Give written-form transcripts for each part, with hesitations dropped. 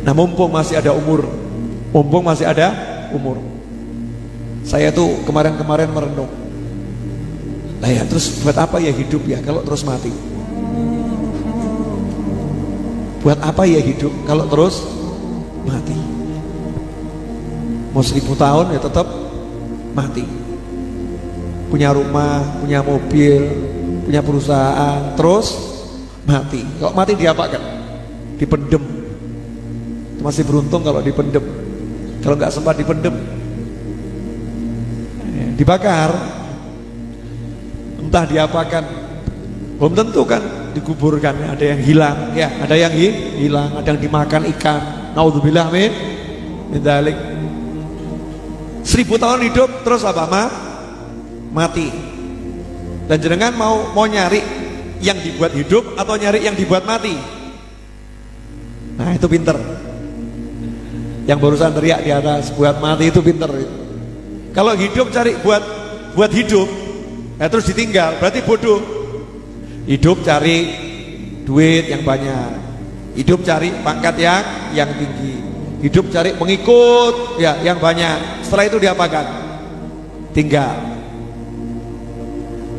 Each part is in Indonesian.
Nah, mumpung masih ada umur, saya tuh kemarin-kemarin merenung, lah ya terus buat apa ya hidup ya kalau terus mati? Buat apa ya hidup kalau terus mati? Mau 1000 tahun ya tetap mati. Punya rumah, punya mobil, punya perusahaan, terus mati. Kalau mati diapakan? Dipendem. Masih beruntung kalau dipendem. Kalau nggak sempat dipendem, dibakar. Entah diapakan, belum tentu kan dikuburkan. Ada yang hilang, ya, ada yang hilang, ada yang dimakan ikan. Naudzubillah min dzalik. 1000 tahun hidup terus apa? Mati. Dan jenengan mau nyari yang dibuat hidup atau nyari yang dibuat mati? Nah, itu pinter. Yang barusan teriak di atas buat mati itu pinter. Kalau hidup cari buat hidup, nah terus ditinggal, berarti bodoh. Hidup cari duit yang banyak, hidup cari pangkat yang tinggi, hidup cari pengikut ya yang banyak. Setelah itu diapakan? Tinggal.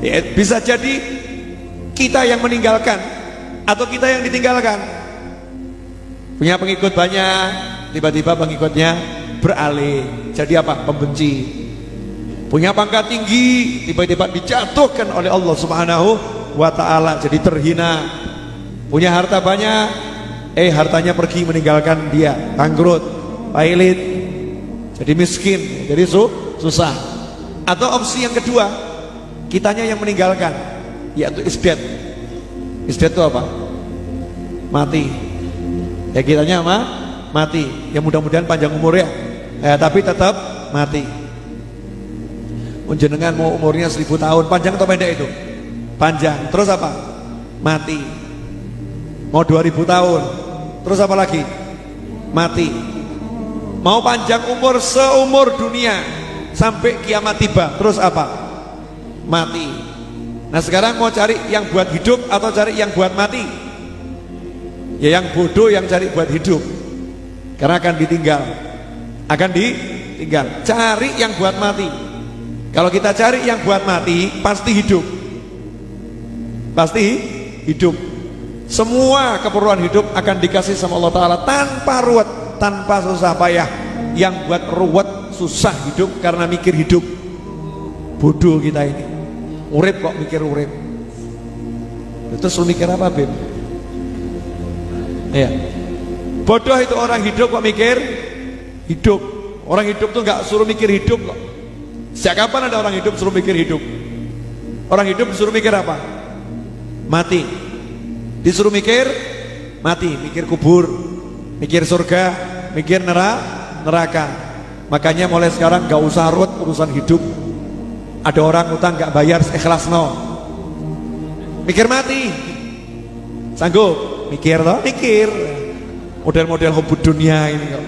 Ya, bisa jadi kita yang meninggalkan atau kita yang ditinggalkan. Punya pengikut banyak, tiba-tiba pengikutnya beralih jadi apa? Pembenci. Punya pangkat tinggi, tiba-tiba dijatuhkan oleh Allah Subhanahu wa ta'ala jadi terhina. Punya harta banyak, hartanya pergi meninggalkan dia, bangkrut, pailit, jadi miskin, jadi susah. Atau opsi yang kedua, kitanya yang meninggalkan, yaitu isdet. Isdet itu apa? Mati. Ya kitanya mati. Ya mudah-mudahan panjang umur ya, tapi tetap mati. Jenengan mau umurnya 1000 tahun, panjang atau pendek itu? Panjang. Terus apa? Mati. Mau 2000 tahun, terus apa lagi? Mati. Mau panjang umur seumur dunia sampai kiamat tiba, terus apa? Mati. Nah sekarang mau cari yang buat hidup atau cari yang buat mati? Ya yang bodoh yang cari buat hidup, karena akan ditinggal. Cari yang buat mati. Kalau kita cari yang buat mati, pasti hidup. Semua keperluan hidup akan dikasih sama Allah Ta'ala tanpa ruwet, tanpa susah payah. Yang buat ruwet, susah hidup karena mikir hidup. Bodoh kita ini, urip kok mikir urip. Terus lu mikir apa, Bim? Ya, bodoh itu orang hidup kok mikir hidup. Orang hidup tuh nggak suruh mikir hidup kok. Sejak kapan ada orang hidup suruh mikir hidup? Orang hidup disuruh mikir apa? Mati. Disuruh mikir mati, mikir kubur, mikir surga, mikir neraka. Makanya mulai sekarang gak usah ruwet urusan hidup. Ada orang utang gak bayar, ikhlas no. Mikir mati. Sanggup? Mikir toh? Mikir. Model-model hubud dunia ini kok.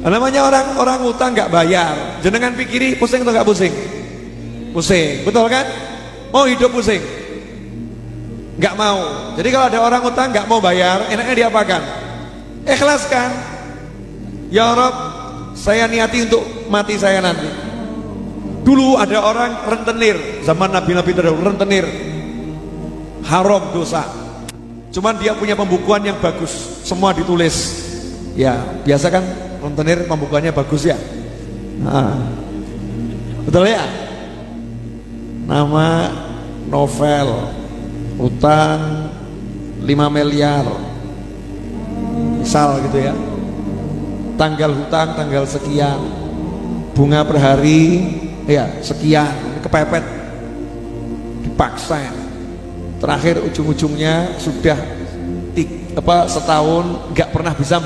Namanya orang utang gak bayar. Jenengan pikiri pusing atau gak pusing? Pusing, betul kan? Mau hidup pusing? Gak mau. Jadi kalau ada orang utang gak mau bayar, enaknya diapakan? Ikhlaskan. Ya Rob, saya niati untuk mati saya nanti. Dulu ada orang rentenir, zaman Nabi-Nabi terdahulu rentenir, haram dosa. Cuman dia punya pembukuan yang bagus, semua ditulis. Ya biasa kan rentenir pembukuannya bagus ya. Betul ya. Nama novel, utang 5 miliar, misal gitu ya. Tanggal hutang tanggal sekian, bunga per hari ya sekian, kepepet, dipaksa. Terakhir ujung-ujungnya sudah setahun nggak pernah bisa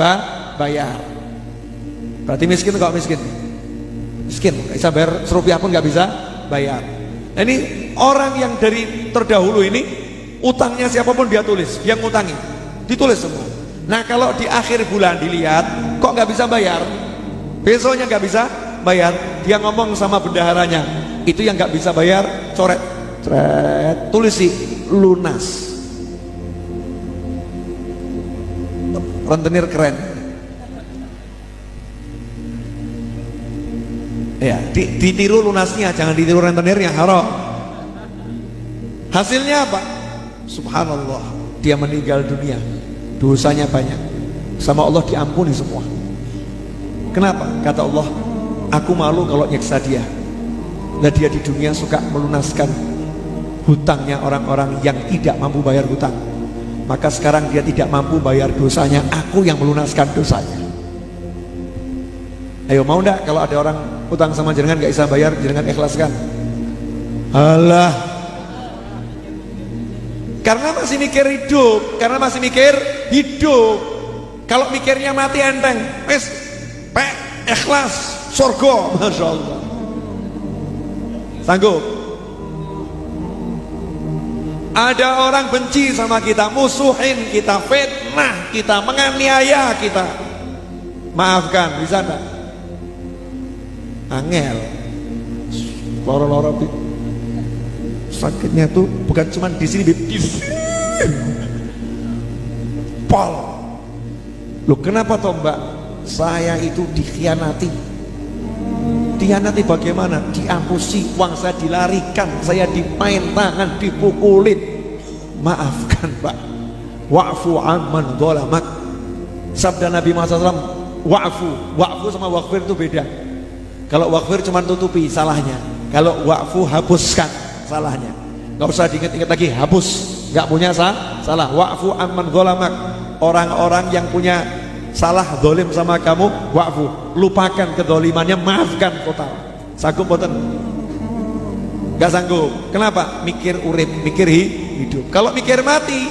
bayar. Berarti miskin kok miskin, bisa bayar serupiah pun nggak bisa bayar. Nah, ini orang yang dari terdahulu ini utangnya siapapun dia tulis, yang ngutangi ditulis semua. Nah kalau di akhir bulan dilihat kok nggak bisa bayar, besoknya nggak bisa bayar, dia ngomong sama bendaharanya, itu yang nggak bisa bayar coret, tulis sih lunas. rentenir keren. Ya, ditiru lunasnya, jangan ditiru rentenirnya, haram. Hasilnya apa? Subhanallah, dia meninggal dunia, dosanya banyak, sama Allah diampuni semua. Kenapa? Kata Allah, aku malu kalau nyiksa dia. Nah, dia di dunia suka melunaskan hutangnya orang-orang yang tidak mampu bayar hutang. Maka sekarang dia tidak mampu bayar dosanya, aku yang melunaskan dosanya. Ayo, mau ndak kalau ada orang utang sama jenengan gak bisa bayar, jenengan ikhlaskan? Alah, karena masih mikir hidup, karena masih mikir hidup. Kalau mikirnya mati enteng, wes ikhlas, surga, masya Allah. Sanggup? Ada orang benci sama kita, musuhin kita, fitnah kita, menganiaya kita, maafkan, bisa enggak? Angel, loro-loro sakitnya tuh bukan cuma di sini, di sini. Pol. Loh, kenapa toh Mbak? Saya itu dikhianati. Dikhianati bagaimana? Diampusi, uang saya dilarikan, saya dimain tangan, dipukulin. Maafkan Mbak. Wa'fu amman dhalamak. Sabda Nabi Muhammad SAW, wa'fu sama wa'fir itu beda. Kalau wa'fir cuma tutupi salahnya, kalau wa'fu hapuskan salahnya. Gak usah diingat-ingat lagi, hapus, gak punya salah. Wa'fu amman dhalamak. Orang-orang yang punya salah dolim sama kamu, wa'fu, lupakan kedolimannya, maafkan total. Sanggup boten? Gak sanggup. Kenapa? Mikir urip, mikir hidup. Kalau mikir mati,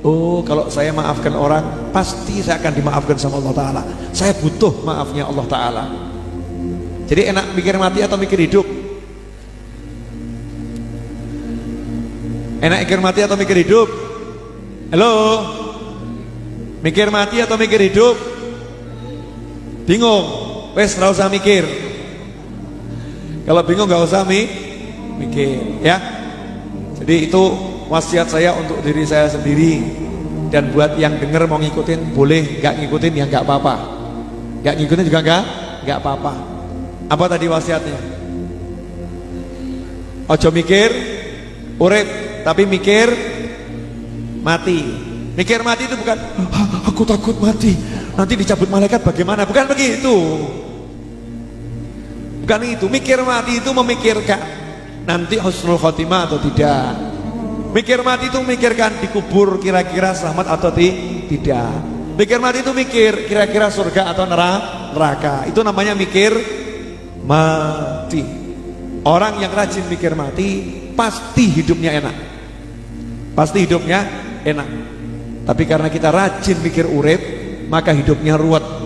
oh, kalau saya maafkan orang, pasti saya akan dimaafkan sama Allah Ta'ala. Saya butuh maafnya Allah Ta'ala. Jadi enak mikir mati atau mikir hidup? Enak mikir mati atau mikir hidup? Halo? Mikir mati atau mikir hidup? Bingung? Wes, gak usah mikir. Kalau bingung gak usah mikir, ya. Jadi itu wasiat saya untuk diri saya sendiri. Dan buat yang denger mau ngikutin boleh, gak ngikutin ya gak apa-apa. Gak ngikutin juga gak apa-apa. Apa tadi wasiatnya? Ojo mikir urip, tapi mikir mati. Mikir mati itu bukan aku takut mati, nanti dicabut malaikat bagaimana, bukan begitu. Bukan itu. Mikir mati itu memikirkan nanti husnul khotimah atau tidak. Mikir mati itu memikirkan dikubur kira-kira selamat atau tidak. Mikir mati itu mikir kira-kira surga atau neraka. Itu namanya mikir mati. Orang yang rajin mikir mati pasti hidupnya enak. Pasti hidupnya enak. Tapi karena kita rajin mikir urip, maka hidupnya ruwet.